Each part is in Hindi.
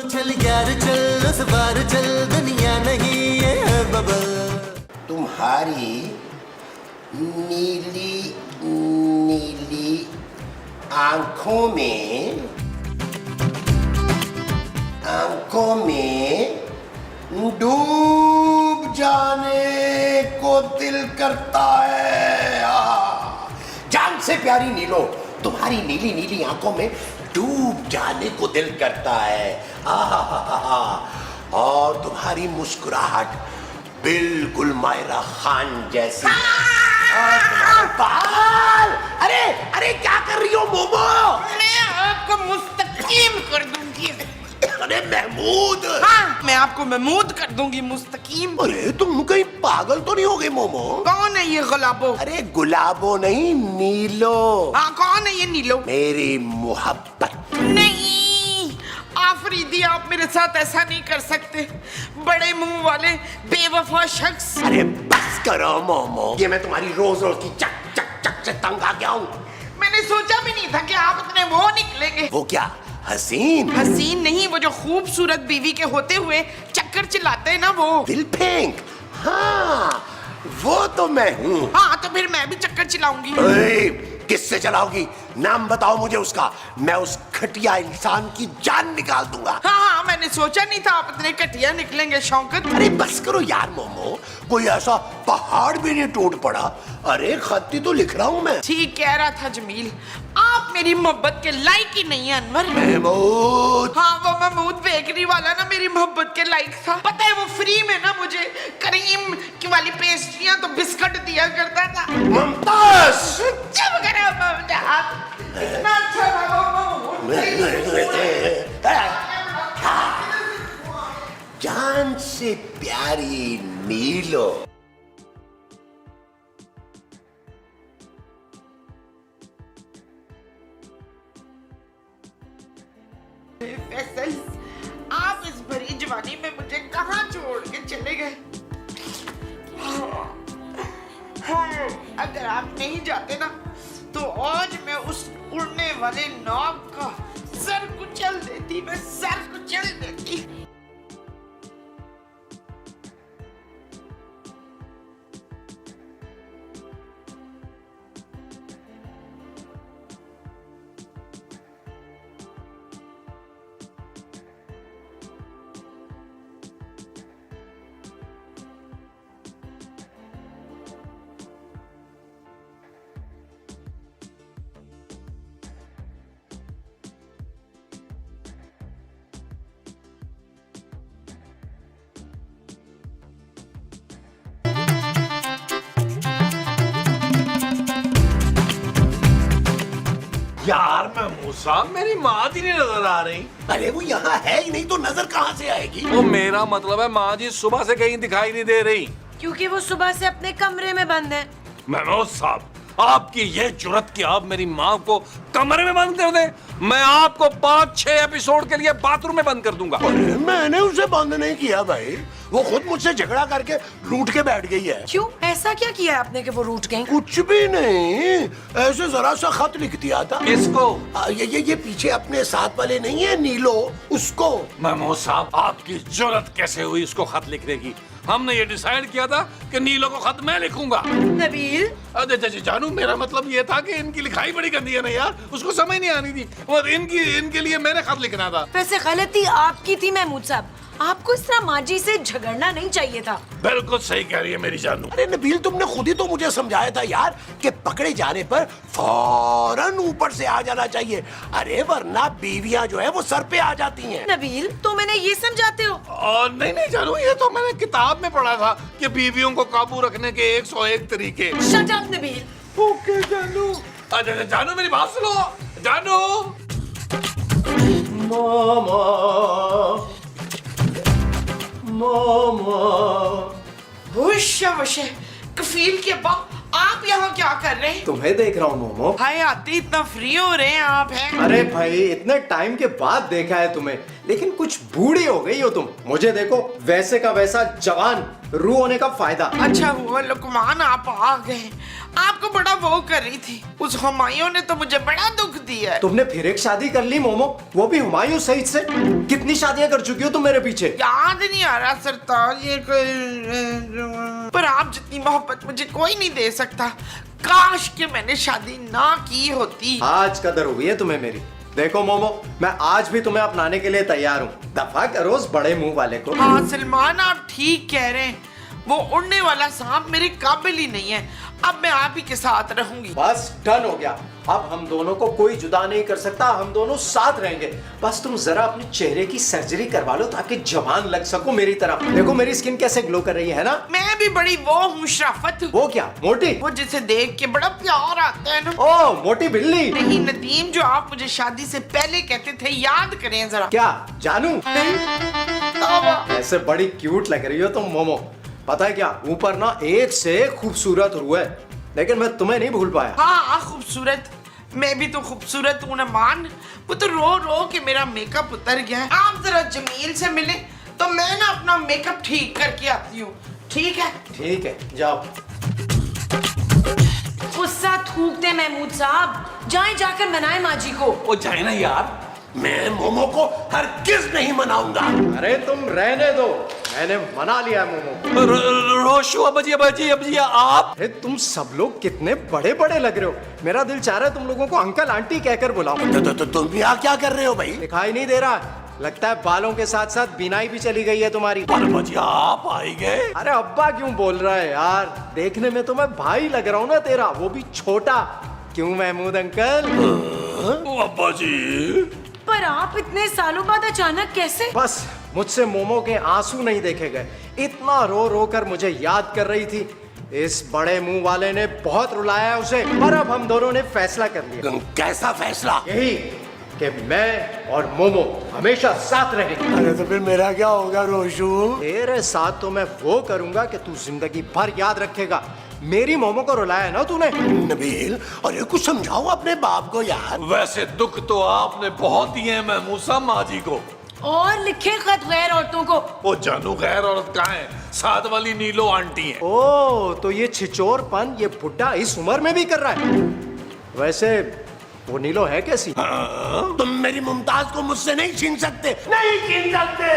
चल यार चल उस बार चल दुनिया नहीं ये बबल। तुम्हारी नीली नीली आंखों में डूब जाने को दिल करता है। जान से प्यारी नीलो, तुम्हारी नीली नीली आंखों में डूब जाने को दिल करता है। और तुम्हारी मुस्कुराहट बिल्कुल मायरा खान जैसी है। और तुम्हारे बाल, अरे अरे क्या कर रही हो मोमो? मैं आपको मुस्तकीम कर दूंगी। अरे महमूद। हाँ, मैं आपको महमूद कर दूंगी मुस्तकीम। अरे तुम कहीं पागल तो नहीं हो गए मोमो? कौन है ये गुलाबो? अरे गुलाबो नहीं, नीलो। हाँ, कौन है ये नीलो? मेरी मोहब्बत। नहीं आफरीदी, आप मेरे साथ ऐसा नहीं कर सकते। बड़े मुंह वाले बेवफा शख्स। अरे बस करो मोमो, ये मैं तुम्हारी रोज रोज की चक चक चक से तंग आ गया हूँ। मैंने सोचा भी नहीं था कि आप इतने वो निकलेंगे। वो क्या हसीन? हसीन नहीं, वो जो खूबसूरत बीवी के होते हुए चक्कर चिल्लाते हैं ना वो। दिल फेंक। हाँ वो तो मैं हूँ। हाँ तो फिर मैं भी चक्कर चिल्लाऊंगी। किससे चलाओगी? नाम बताओ मुझे उसका, मैं उस घटिया इंसान की जान निकाल दूंगा। हाँ, मैंने सोचा नहीं था आप इतने घटिया निकलेंगे शौकत। अरे बस करो यार मोमो, कोई ऐसा पहाड़ भी नहीं टूट पड़ा। अरे खत्ती तो लिख रहा हूँ मैं। ठीक कह रहा था जमील, आप मेरी मोहब्बत के लायक ही नहीं है अनवर। महमूद। हाँ, वो महमूद बेकरी वाला ना मेरी मोहब्बत के लायक था। पता है वो फ्री में ना मुझे करीम की वाली पेस्ट्रियां तो बिस्कुट दिया करता था। मुमताज। चुप करो मुमताज, इतना अच्छा था वो जान से प्यारी नीलो। फैसल, आप इस भरी जवानी में मुझे कहाँ छोड़ के चले गए? अगर आप नहीं जाते ना तो आज मैं उस उड़ने वाले नाव का सर कुचल देती। मैं सर कुचल देती। यार मैं मूसा, मेरी माँ जी नहीं नजर आ रही। अरे वो यहाँ है ही नहीं तो नजर कहाँ से आएगी? वो मेरा मतलब है माँ जी सुबह से कहीं दिखाई नहीं दे रही। क्योंकि वो सुबह से अपने कमरे में बंद है। महमूद साहब, आपकी ये जुर्रत कि आप मेरी माँ को कमरे में बंद कर दें? मैं आपको 5-6 एपिसोड के लिए बाथरूम में बंद कर दूंगा। अरे मैंने उसे बंद नहीं किया भाई, वो खुद मुझसे झगड़ा करके रूठ के बैठ गई है। क्यों? ऐसा क्या किया आपने कि वो रूठ गई? कुछ भी नहीं, ऐसे जरा सा खत लिख दिया था। किसको? ये पीछे अपने साथ वाले नहीं है नीलो, उसको। महमूद साहब, आपकी जुर्रत कैसे हुई उसको खत लिखने की? हमने ये डिसाइड किया था कि नीलो को खत मैं लिखूंगा। नबील, अरे जानू, मेरा मतलब ये था कि इनकी लिखाई बड़ी गंदी है ना यार, उसको समझ नहीं आनी थी और इनके लिए मैंने खत लिखना था। वैसे गलती आपकी थी महमूद साहब, आपको इस तरह माजी से झगड़ना नहीं चाहिए था। बिल्कुल सही कह रही है मेरी जानू। अरे नबील, तुमने खुद ही तो मुझे समझाया था यार कि पकड़े जाने पर फौरन ऊपर से आ जाना चाहिए। अरे वरना बीवियां जो है वो सर पे आ जाती हैं। नबील, तो मैंने ये समझाते हो? नहीं जानू, ये तो मैंने किताब में पढ़ा था कि बीवियों को काबू रखने के 101 तरीके। Shut up Nabeel. ओके जानू। अरे जानू, मेरी बात सुनो जानू। होश कफील के बाप, आप यहाँ क्या कर रहे हैं? तुम्हें देख रहा हूँ मोमो। हाय आते इतना फ्री हो रहे हैं आप हैं? अरे भाई, इतने टाइम के बाद देखा है तुम्हें। लेकिन कुछ बूढ़ी हो गई हो तुम। मुझे देखो वैसे का वैसा जवान, रू होने का फायदा। अच्छा हुआ लुकमान आप आ गए, आपको बड़ा वो कर रही थी। उस हुमायूं ने तो मुझे बड़ा दुख दिया है। तुमने फिर एक शादी कर ली मोमो, वो भी हुमायूं सईद से। कितनी शादियां कर चुकी हो तुम मेरे पीछे? याद नहीं आ रहा सरताज, ये पर आप जितनी मोहब्बत मुझे कोई नहीं दे सकता। काश कि मैंने शादी ना की होती। आज कदर हुई है तुम्हें मेरी। देखो मोमो, मैं आज भी तुम्हें अपनाने के लिए तैयार हूँ। दफा करो उस बड़े मुंह वाले को। हाँ सलमान, आप ठीक कह रहे हैं। वो उड़ने वाला सांप मेरे काबिल ही नहीं है। अब मैं आप ही के साथ रहूंगी। बस डन हो गया। अब हम दोनों को कोई जुदा नहीं कर सकता, हम दोनों साथ रहेंगे। बस तुम जरा अपने चेहरे की सर्जरी करवा लो ताकि जवान लग सको मेरी तरह। देखो मेरी स्किन कैसे ग्लो कर रही है ना। मैं भी बड़ी वो हूँ शराफत। वो क्या मोटी? वो जिसे देख के बड़ा प्यार आता है ना। ओ मोटी बिल्ली। नहीं नदीम, जो आप मुझे शादी से पहले कहते थे, याद करें जरा। क्या जानू? ऐसे बड़ी क्यूट लग रही हो तुम मोमो। पता है क्या, ऊपर ना एक से खूबसूरत रू है, लेकिन मैं तुम्हें नहीं भूल पाया। हाँ खूबसूरत, मैं भी तो खूबसूरत हूँ ना मान। वो तो रो रो के मेरा मेकअप उतर गया है। आप जरा जमील से मिले तो मैं ना अपना मेकअप ठीक करके आती हूँ। ठीक है? ठीक है, जाओ। गुस्सा थूकते महमूद साहब, जाएं जाकर मनाएं माजी को। वो जाए ना यार, मैं मोमो को हरगिज नहीं मनाऊंगा। अरे तुम रहने दो, मैंने मना लिया मोमो को। रोशु अबाजी अबाजी अबाजी आप। अरे तुम सब लोग कितने बड़े बड़े लग रहे हो। मेरा दिल चाह रहा है तुम लोगों को अंकल आंटी कहकर बुलाऊं। तो तुम यहाँ क्या कर रहे हो भाई? दिखाई नहीं दे रहा? लगता है बालों के साथ साथ बिनाई भी चली गई है तुम्हारी। अबाजी आप आई गए। अरे अब्बा क्यों बोल रहा है यार? देखने में तो मैं भाई लग रहा हूँ ना तेरा, वो भी छोटा। क्यों महमूद अंकल? अबाजी पर आप इतने सालों बाद अचानक कैसे? बस मुझसे मोमो के आंसू नहीं देखे गए। इतना रो रो कर मुझे याद कर रही थी। इस बड़े मुंह वाले ने बहुत रुलाया है उसे, पर अब हम दोनों ने फैसला कर लिया। कैसा फैसला? यही कि मैं और मोमो हमेशा साथ रहेंगे। अरे तो फिर मेरा क्या होगा रोशु? तेरे साथ तो मैं वो करूंगा कि तू जिंदगी भर याद रखेगा। मेरी मोमो को रुलाया ना तूने। नबील, अरे कुछ समझाओ अपने बाप को यार। वैसे दुख तो आपने बहुत दिए हैं महमूद साहब माजी को। और लिखे खत गैर औरतों को। वो जानू गैर औरत कहाँ है? साथ वाली नीलो आंटी है। ओ तो ये छिचोरपन ये बुड्ढा इस उम्र में भी कर रहा है। वैसे वो नीलो है कैसी? तुम मेरी मुमताज को मुझसे नहीं छीन सकते, नहीं छीन सकते।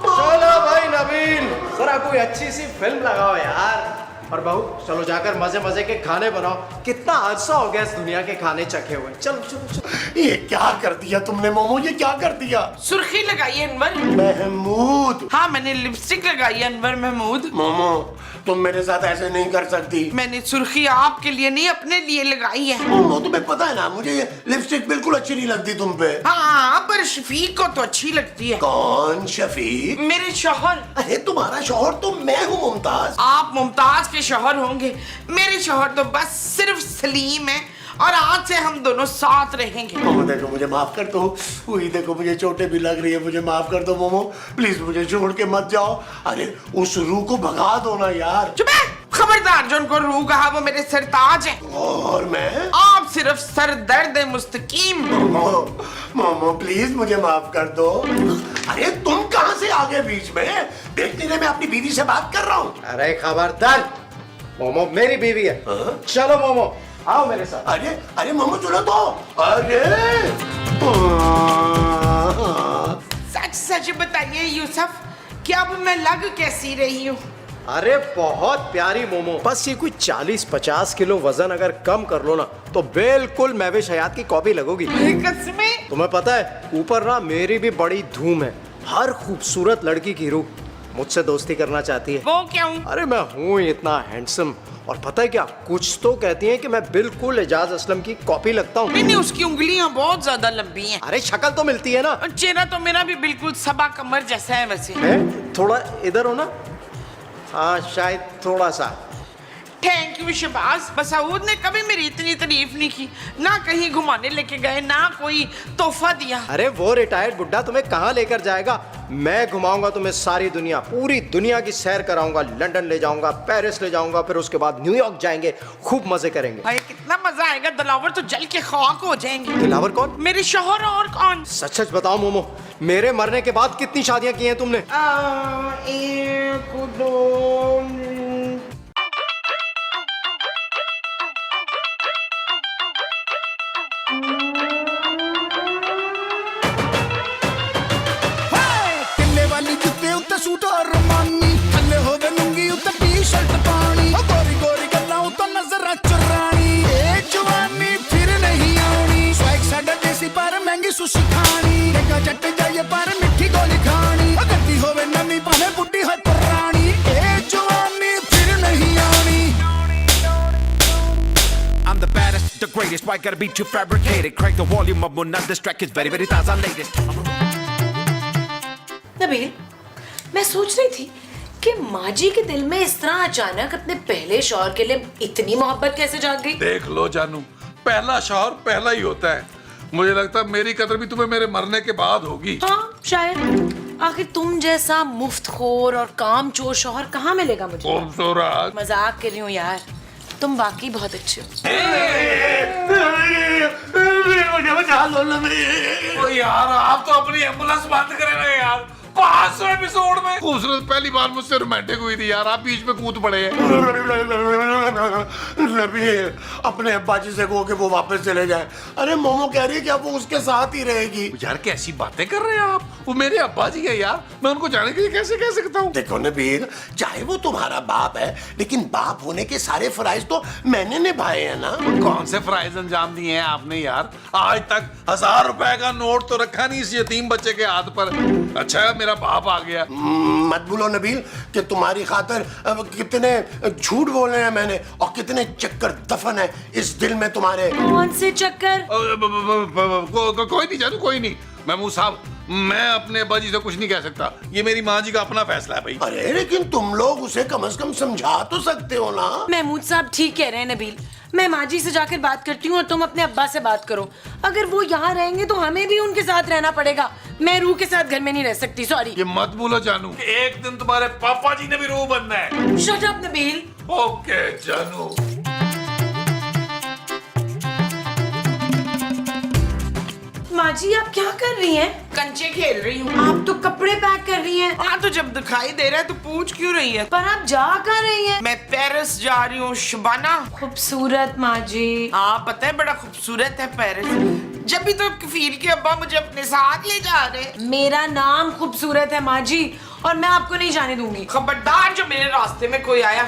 चलो भाई नबील, जरा कोई अच्छी सी फिल्म लगाओ यार। और बहू चलो जाकर मजे मजे के खाने बनाओ। कितना अरसा हो गया इस दुनिया के खाने चखे हुए। चलो चलो चलो। ये क्या कर दिया तुमने मोमो? ये क्या कर दिया? सुर्खी लगाई है अनवर। महमूद। हाँ मैंने लिपस्टिक लगाई है अनवर महमूद। मोमो तुम मेरे साथ ऐसे नहीं कर सकती। मैंने सुर्खी आपके लिए नहीं अपने लिए लगाई है। मोमो तुम्हें पता है ना, मुझे ये लिपस्टिक बिल्कुल अच्छी नहीं लगती तुम पे। हाँ पर शफीक को तो अच्छी लगती है। कौन शफीक? मेरे शौहर। अरे तुम्हारा शौहर तो मैं हूँ मुमताज। आप मुमताज के शौहर होंगे, मेरे शौहर तो बस सिर्फ सलीम है। और आज से हम दोनों साथ रहेंगे। मोमो देखो मुझे माफ कर दो। वही देखो मुझे चोटें भी लग रही है, मुझे माफ कर दो मोमो। प्लीज मुझे छोड़ के मत जाओ। अरे उस रूह को भगा दो ना यार। चुप है, खबरदार जो उनको रूह कहा वो मेरे सरताज है। और मैं? आप सिर्फ सर दर्द मुस्तकीम। मोमो मोमो प्लीज मुझे माफ कर दो। अरे तुम कहाँ से आ गए बीच में? देखते रहे मैं अपनी बीवी से बात कर रहा हूँ। अरे खबरदार, मोमो मेरी बीवी है। चलो मोमो आओ मेरे साथ। अरे अरे मोमो सुनो तो। अरे सच सच बताइए यूसुफ, क्या अब मैं लग कैसी रही हूँ? अरे बहुत प्यारी मोमो। बस ये कोई 40-50 किलो वजन अगर कम कर लो ना तो बिल्कुल महविश हयात की कॉपी लगोगी। कसमें? तुम्हें पता है ऊपर ना मेरी भी बड़ी धूम है। हर खूबसूरत लड़की की रूह मुझसे दोस्ती करना चाहती है। वो क्यों? अरे मैं हूँ इतना हैंडसम। और पता है क्या, कुछ तो कहती हैं कि मैं बिल्कुल एजाज असलम की कॉपी लगता हूँ। नहीं उसकी उंगलियां बहुत ज्यादा लंबी हैं। अरे शक्ल तो मिलती है ना। और चेहरा तो मेरा भी बिल्कुल सबा कमर जैसा है वैसे। है? थोड़ा इधर हो ना। हाँ शायद थोड़ा सा। Thank you Shahbaz. मसूद ने कभी मेरी इतनी तारीफ नहीं की, ना कहीं घुमाने लेके गए, ना कोई तोहफा दिया। अरे वो रिटायर्ड बुड्ढा तुम्हें कहाँ लेकर जाएगा? मैं घुमाऊंगा तुम्हें सारी दुनिया, पूरी दुनिया की सैर कराऊंगा। लंदन ले जाऊंगा, पेरिस ले जाऊंगा, फिर उसके बाद न्यूयॉर्क जाएंगे, खूब मजे करेंगे। अरे कितना मजा आएगा, दिलावर तो जल के खाक हो जाएंगे। दिलावर कौन? मेरे शौहर। और कौन? सच सच बताओ मोमो, मेरे मरने के बाद कितनी शादियां की हैं तुमने? एक दो। किले वाली जुत्ते उत्ते सूट और रमानी, थल्ले होवे लुंगी उत्ते टी-शर्ट पानी, ओ गोरी गोरी गल्लां उत्ते नजरां चुरानी, ए जवानी फिर नहीं आनी, स्वैग साडा देसी पर महंगी सुशी खानी, देखा जट जाइए पर मिठी गोली खानी, ओ गद्दी होवे नवी भावे बुड्ढी हो पुरानी, ए जवानी फिर नहीं आनी। I'm the baddest, the greatest. Why gotta be too fabricated? Crank the volume up, will not distract. It's very, very taza latest. Nabeel, मैं सोच रही थी कि माजी के दिल में इस तरह अचानक अपने पहले शौहर के लिए इतनी मोहब्बत कैसे जाग गई? देख लो जानू, पहला शौहर पहला ही होता है। मुझे लगता है मेरी कदर भी तुम्हें मेरे मरने के बाद होगी। हाँ शायद। आखिर तुम जैसा मुफ्तखोर और कामचोर शौहर कहाँ मिलेगा मुझे? खूबसूरत। मजाक कर रही हूँ यार, तुम वाकई बहुत अच्छे हो। ओ यार, आप तो अपनी एम्बुलेंस बंद करें ना यार। 500 एपिसोड में खूबसूरत पहली बार मुझसे रोमांटिक हुई थी यार, आप बीच में कूद पड़े हैं। नबील, अपने अब्बा जी से कहो कि वो वापस चले जाए। अरे मोमो कह रही है कि अब वो उसके साथ ही रहेगी। यार कैसी बातें कर रहे हैं आप, वो मेरे अब्बा जी है यार, मैं उनको जाने के लिए कैसे कह सकता हूँ? देखो नबील, चाहे वो तुम्हारा बाप है, लेकिन बाप होने के सारे फराइज तो मैंने निभाए हैं ना। कौन से फराइज अंजाम दिए हैं आपने यार? आज तक 1000 रुपए का नोट तो रखा नहीं इस यतीम बच्चे के हाथ पर। अच्छा मेरा बाप आ गया। मत बोलो नबील कि तुम्हारी खातिर कितने झूठ बोले हैं मैंने, और कितने चक्कर दफन है इस दिल में तुम्हारे। कौन से चक्कर? कोई नहीं जानू, कोई नहीं। महमूद साहब, मैं अपने अब्बा जी से कुछ नहीं कह सकता, ये मेरी माँ जी का अपना फैसला है भाई। अरे लेकिन तुम लोग उसे कम से कम समझा तो सकते हो ना। महमूद साहब ठीक कह रहे हैं नबील, मैं माजी से जाकर बात करती हूँ और तुम अपने अब्बा से बात करो। अगर वो यहाँ रहेंगे तो हमें भी उनके साथ रहना पड़ेगा। मैं रूह के साथ घर में नहीं रह सकती, सॉरी। ये मत भूलो जानू कि एक दिन तुम्हारे पापा जी ने भी रूह बनना है। Shut up Nabeel. ओके जानू। माजी आप क्या कर रही हैं? कंचे खेल रही हूँ। आप तो कपड़े पैक कर रही हैं। हाँ तो जब दिखाई दे रहा है तो पूछ क्यों रही है? पर आप जा कहाँ रही हैं? मैं पेरिस जा रही हूँ शबाना। खूबसूरत माजी। हाँ पता है, बड़ा खूबसूरत है पेरिस। जब भी तो कफील के अब्बा मुझे अपने साथ ले जा रहे। मेरा नाम खूबसूरत है माजी, और मैं आपको नहीं जाने दूंगी। खबरदार, जो मेरे रास्ते में कोई आया,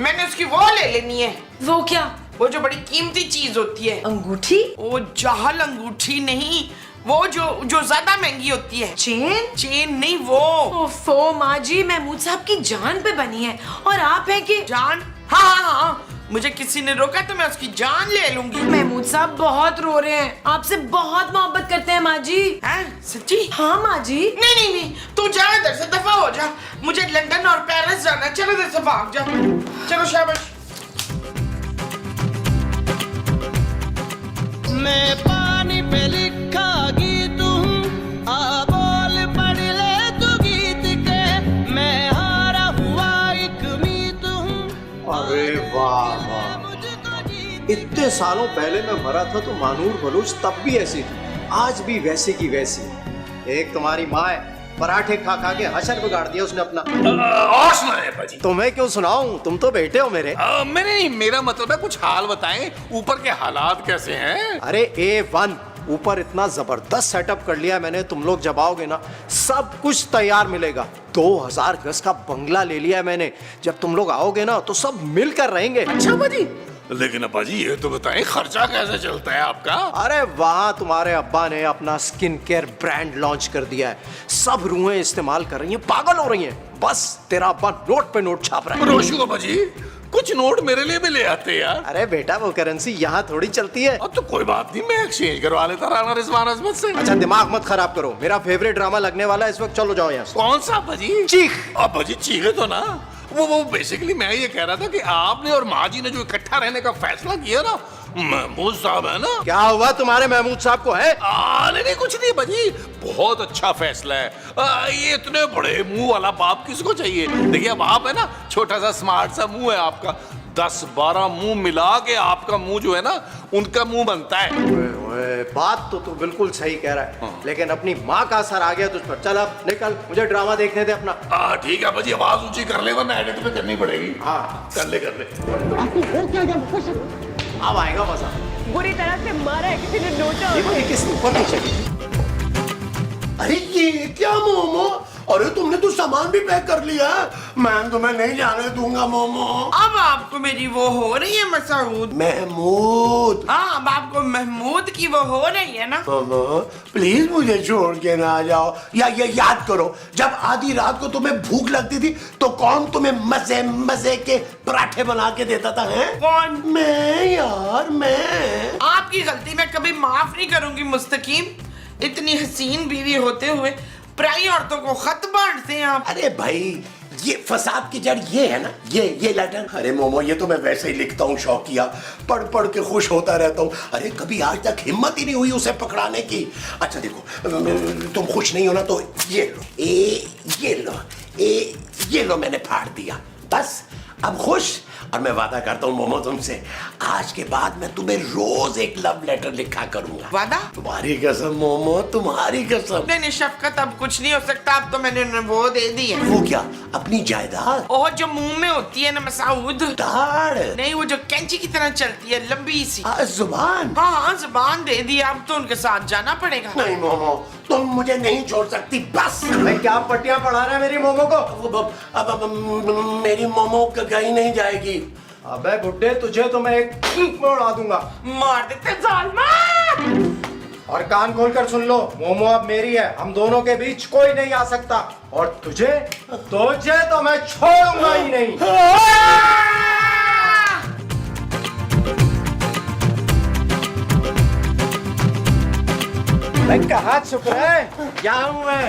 मैंने उसकी वो ले लेनी है। वो क्या? वो जो बड़ी कीमती चीज होती है। अंगूठी? वो जाहल अंगूठी नहीं, वो जो ज्यादा महंगी होती है। चेन? चेन नहीं, वो। ओफो माजी, महमूद साहब की जान पे बनी है, और आप है कि जान? हाँ हाँ हाँ, मुझे किसी ने रोका तो मैं उसकी जान ले लूंगी। महमूद साहब बहुत रो रहे हैं, आपसे बहुत मोहब्बत करते हैं माजी। हैं? सच्ची? हाँ माजी। नहीं नहीं नहीं, तू जा इधर से, दफा हो जा। मुझे लंदन और पेरिस जाना है, चलो इधर से भाग जा। चलो शाबाश। मैं पानी पे लिखा गीत हूँ, आ बोल पढ़ ले तू गीत के, मैं हारा हुआ एक मीत हूँ। अरे वाह वाह, इतने सालों पहले मैं मरा था तो मानूर बलूच तब भी ऐसी थी, आज भी वैसी की वैसी। एक तुम्हारी माँ है, पराठे खा खा के हशर बिगाड़ दिया उसने अपना। और सुनाए बाजी। तुम्हें क्यों सुनाऊं, तुम तो बेटे हो मेरे। मैंने नहीं, मेरा मतलब है कुछ हाल बताएं, ऊपर के हालात कैसे हैं? अरे A1, ऊपर इतना जबरदस्त सेटअप कर लिया मैंने, तुम लोग जब आओगे ना सब कुछ तैयार मिलेगा। 2000 गज का बंगला ले लिया मैंने, जब तुम लोग आओगे ना तो सब मिलकर रहेंगे। अच्छा बाजी, लेकिन अब्बा जी ये तो बताएं खर्चा कैसे चलता है आपका? अरे वहाँ तुम्हारे अब्बा ने अपना स्किन केयर ब्रांड लॉन्च कर दिया है, सब रूहें इस्तेमाल कर रही हैं, पागल हो रही हैं। बस तेरा अब्बा नोट पे नोट छाप रहा है। रोशू अब्बा जी, कुछ नोट मेरे लिए भी ले आते यार। अरे बेटा वो करेंसी यहाँ थोड़ी चलती है। अब तो कोई बात नहीं, मैं एक्सचेंज करवा लेता राणा रिजवान अजमत से। अच्छा दिमाग मत खराब करो, मेरा फेवरेट ड्रामा लगने वाला है इस वक्त, चलो जाओ यहाँ से। कौन सा भाजी? चीख। अब भाजी चीखे तो ना, वो बेसिकली मैं ये कह रहा था कि आपने और माँ जी ने जो इकट्ठा रहने का फैसला किया ना, महमूद साहब है ना। क्या हुआ तुम्हारे महमूद साहब को है? नहीं कुछ नहीं भाजी, बहुत अच्छा फैसला है। ये इतने बड़े मुंह वाला बाप किसको चाहिए? देखिए अब आप है ना, छोटा सा स्मार्ट सा मुंह है आपका, 10-12 मुंह मिला के आपका मुंह जो है ना, उनका मुंह बनता है। ओए, बात तो तू बिल्कुल सही कह रहा है, लेकिन अपनी माँ का असर आ गया तुझ पर। चल अब निकल, मुझे ड्रामा देखने दे अपना। ठीक है भाजी, आवाज ऊंची कर ले वरना एडिट में करनी पड़ेगी। हाँ कर ले। अब आएगा मजा। बुरी तरह से मारा है किसी ने नोचा। ये किस ऊपर नहीं चली? अरे ये क्या मोमो, अरे तुमने तो सामान भी पैक कर लिया। मैं तुम्हें नहीं जाने दूंगा मोमो। अब आपको मेरी वो हो रही है मसूद? महमूद। हाँ अब आपको महमूद की वो हो रही है ना? मोमो प्लीज मुझे छोड़ के ना जाओ। या ये याद करो, जब आधी रात को तुम्हें भूख लगती थी तो कौन तुम्हें मजे मजे के पराठे बना के देता था? हैं? कौन? मैं यार, मैं। आपकी गलती मैं कभी माफ नहीं करूंगी मुस्तकीम। इतनी हसीन बीवी होते हुए पराई औरतों को खत बांटते हैं आप। अरे भाई ये फसाद की जड़ ये है ना, ये लेटर। अरे मोमो ये तो मैं वैसे ही लिखता हूँ शौकिया, पढ़ पढ़ के खुश होता रहता हूँ। अरे कभी आज तक हिम्मत ही नहीं हुई उसे पकड़ाने की। अच्छा देखो, तुम खुश नहीं हो ना तो ये लो मैंने फाड़ दिया, बस अब खुश। और मैं वादा करता हूँ मोमो तुमसे, आज के बाद मैं तुम्हें रोज एक लव लेटर लिखा करूंगा। वादा? तुम्हारी कसम मोमो, तुम्हारी कसम। नहीं शफकत, अब कुछ नहीं हो सकता। अब तो मैंने वो दे दी है। वो क्या? अपनी जायदाद? ओह जो मुंह में होती है ना मसूद, दाढ़ नहीं वो जो कैंची की तरह चलती है, लंबी सी जुबान। हाँ जुबान दे दी। अब तो उनके साथ जाना पड़ेगा। नहीं मोमो, तुम मुझे नहीं छोड़ सकती, बस। मैं क्या पट्टियां पढ़ा रहा है मेरी मोमो को? अब मेरी मोमो कहीं नहीं जाएगी। अबे बुड्ढे, तुझे तो मैं एक में उड़ा दूंगा। मार देते जालिमा। और कान खोल कर सुन लो, मोमो अब मेरी है, हम दोनों के बीच कोई नहीं आ सकता। और तुझे तो मैं छोड़ूंगा ही नहीं। मैं कहाँ छुप रहे? यहाँ हूँ मैं।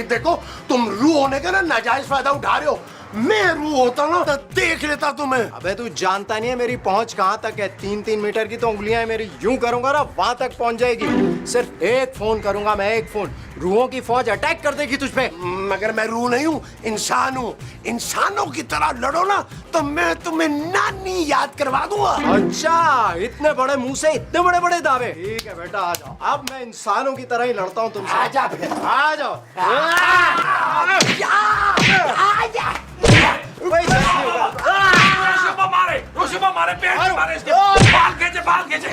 देखो तुम रू होने का ना नाजायज फायदा उठा रहे हो। मैं रू होता ना तो देख लेता तुम्हें। अबे तू जानता नहीं है मेरी पहुंच कहाँ तक है। 3-3 मीटर की तो उंगलियां मेरी, यूं करूंगा ना वहां तक पहुंच जाएगी। सिर्फ एक फोन करूंगा मैं, एक फोन, रूहों की फौज अटैक कर देगी तुझ पे। मगर मैं रू नहीं हूँ, इंसान हूँ। इंसानों की तरह लड़ो ना तो मैं तुम्हें नानी याद करवा दूंगा। अच्छा, इतने बड़े मुंह से इतने बड़े बड़े दावे। ठीक है बेटा आ जाओ, अब मैं इंसानों की तरह ही लड़ता हूँ तुमसे। आ जा फिर, आ जाओ। रोशिबा मारे पेट मारे इसके, बाल खींचे।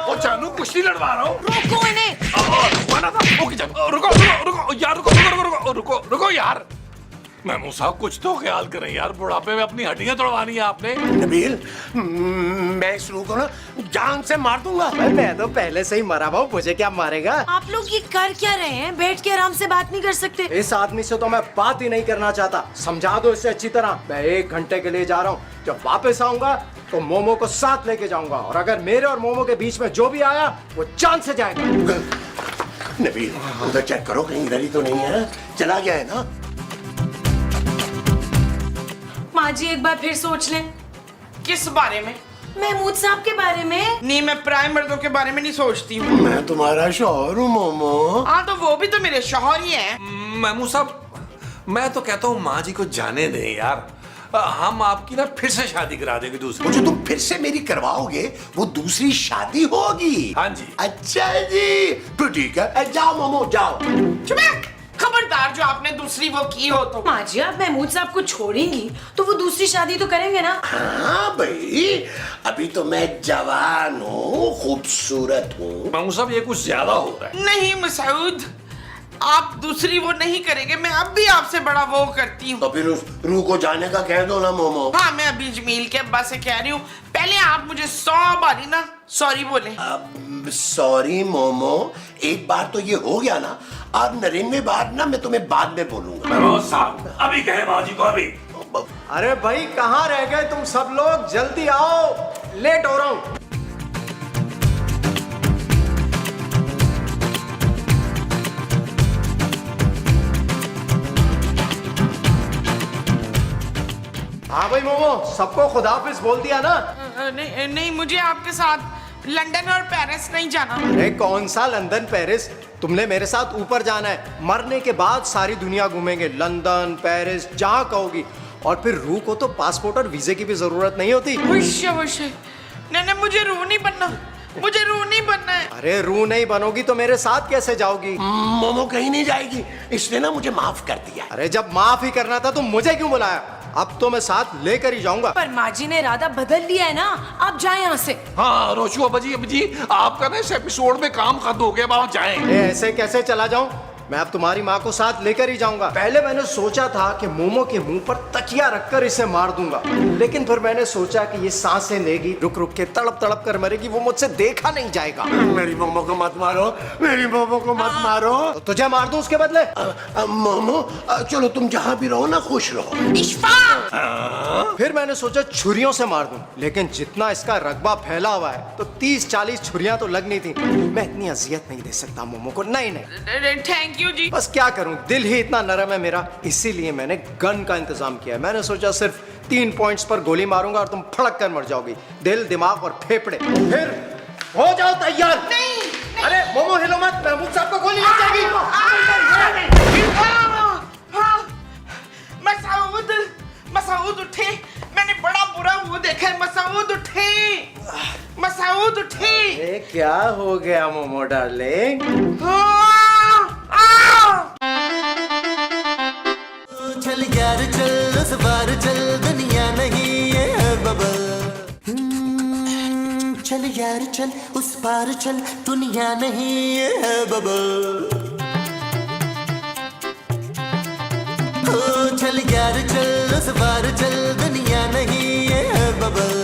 ओ जानू कुश्ती लड़वा रहा हूँ। रोको इन्हें। ओके जानू, रुको यार। महमूद साहब कुछ तो ख्याल करें यार, बुढ़ापे में अपनी हड्डियां तोड़वानी है आपने। नबील, मैं इस रू को ना जान से मार दूंगा। मैं तो पहले से ही मरा हुआ, मुझे क्या मारेगा? आप लोग ये कर क्या रहे हैं? बैठ के आराम से बात नहीं कर सकते? इस आदमी से तो मैं बात ही नहीं करना चाहता। समझा दो इसे अच्छी तरह। मैं 1 घंटे के लिए जा रहा हूँ, जब वापस आऊंगा तो मोमो को साथ लेके जाऊंगा। और अगर मेरे और मोमो के बीच में जो भी आया वो जान से जाएगा। नबील उधर चेक करो, कहीं इधर ही तो नहीं है। चला गया है ना? माँ जी एक बार फिर सोच लें। किस बारे में? महमूद साहब के बारे में। नहीं मैं पराए मर्दों के बारे में नहीं सोचती हूँ। मैं तुम्हारा शौहर हूँ मोमो। हाँ तो वो भी तो मेरे शौहर ही है। महमूद साहब मैं तो कहता हूँ माँ जी को जाने दें यार, हम आपकी ना फिर से शादी करा देंगे दूसरी। जो तुम फिर से मेरी करवाओगे वो दूसरी शादी होगी? हाँ जी। अच्छा जी, तो ठीक है, जाओ मोमो जाओ। खबरदार जो आपने दूसरी वो की हो तो। माँ जी आप महमूद साहब को छोड़ेंगी तो वो दूसरी शादी तो करेंगे ना? हाँ भाई, अभी तो मैं जवान हूँ, खूबसूरत हूँ। महमूद साहब ये कुछ ज्यादा हो रहा है। नहीं मसूद, आप दूसरी वो नहीं करेंगे। मैं अब भी आपसे बड़ा वो करती हूँ। तो फिर उस रू को जाने का कह दो ना मोमो। हाँ मैं अभी जमील के अब्बा से कह रही हूँ, पहले आप मुझे 100 बारी ना सॉरी बोले। सॉरी मोमो, एक बार तो ये हो गया ना, अब 99 बार ना मैं तुम्हें बाद में बोलूंगा। महमूद साहब अभी कहे माँ जी को, अभी अरे भाई कहाँ रह गए तुम सब लोग, जल्दी आओ, लेट हो रहा हूं। हाँ भाई मोमो, सबको खुदाफिज बोल दिया ना? नहीं नहीं, मुझे आपके साथ लंदन और पेरिस नहीं जाना। अरे कौन सा लंदन पेरिस, तुमने मेरे साथ ऊपर जाना है। मरने के बाद सारी दुनिया घूमेंगे, लंदन पेरिस जहाँ कहोगी। और फिर रूह को तो पासपोर्ट और वीजे की भी जरूरत नहीं होती। नहीं, मुझे रूह नहीं बनना, मुझे रूह नहीं बनना है। अरे रूह नहीं बनोगी तो मेरे साथ कैसे जाओगी? मोमो कहीं नहीं जाएगी, इसने ना मुझे माफ कर दिया। अरे जब माफ ही करना था तो मुझे क्यों बुलाया? अब तो मैं साथ लेकर ही जाऊंगा। पर माँ जी ने इरादा बदल लिया है ना, आप जाए यहाँ से। हाँ रोशू अब जी आपका ना इस एपिसोड में काम खत्म हो गया, अब आप जाएं। ऐसे कैसे चला जाऊं? मैं अब तुम्हारी माँ को साथ लेकर ही जाऊंगा। पहले मैंने सोचा था कि मोमो के मुंह पर तकिया रखकर इसे मार दूंगा, लेकिन फिर मैंने सोचा कि ये सांसें लेगी, रुक रुक के तड़प तड़प कर मरेगी, वो मुझसे देखा नहीं जाएगा। मेरी मोमो को मत मारो, मेरी मोमो को मत मारो। तो तुझे मार दूं उसके बदले? मोमो चलो तुम जहाँ भी रहो ना खुश रहो। फिर मैंने सोचा छुरियों से मार दूं, लेकिन जितना इसका रकबा फैला हुआ है तो 30-40 छुरियां तो लगनी थी। मैं इतनी अजियत नहीं दे सकता मोमो को। नहीं, थैंक यू जी। बस क्या करूं, दिल ही इतना नरम है मेरा, इसीलिए मैंने गन का इंतजाम किया है। मैंने सोचा सिर्फ 3 पॉइंट्स पर गोली मारूंगा और तुम फड़क कर मर जाओगी, दिल दिमाग और फेफड़े। फिर हो जाओ तैयार। नहीं। अरे मोमो हिलो मत, महमूद साहब को गोली लग जाएगी। मसूद उठे, मैंने बड़ा बुरा वो देखा है। मसूद उठे। ए, क्या हो गया मोमो डार्लिंग? चल यार चल, उस बार चल, दुनिया नहीं ये बबल। चल यार चल, उस पार चल, दुनिया नहीं ये बबल। चल यार चल, उस बार चल, दुनिया नहीं ये बबल।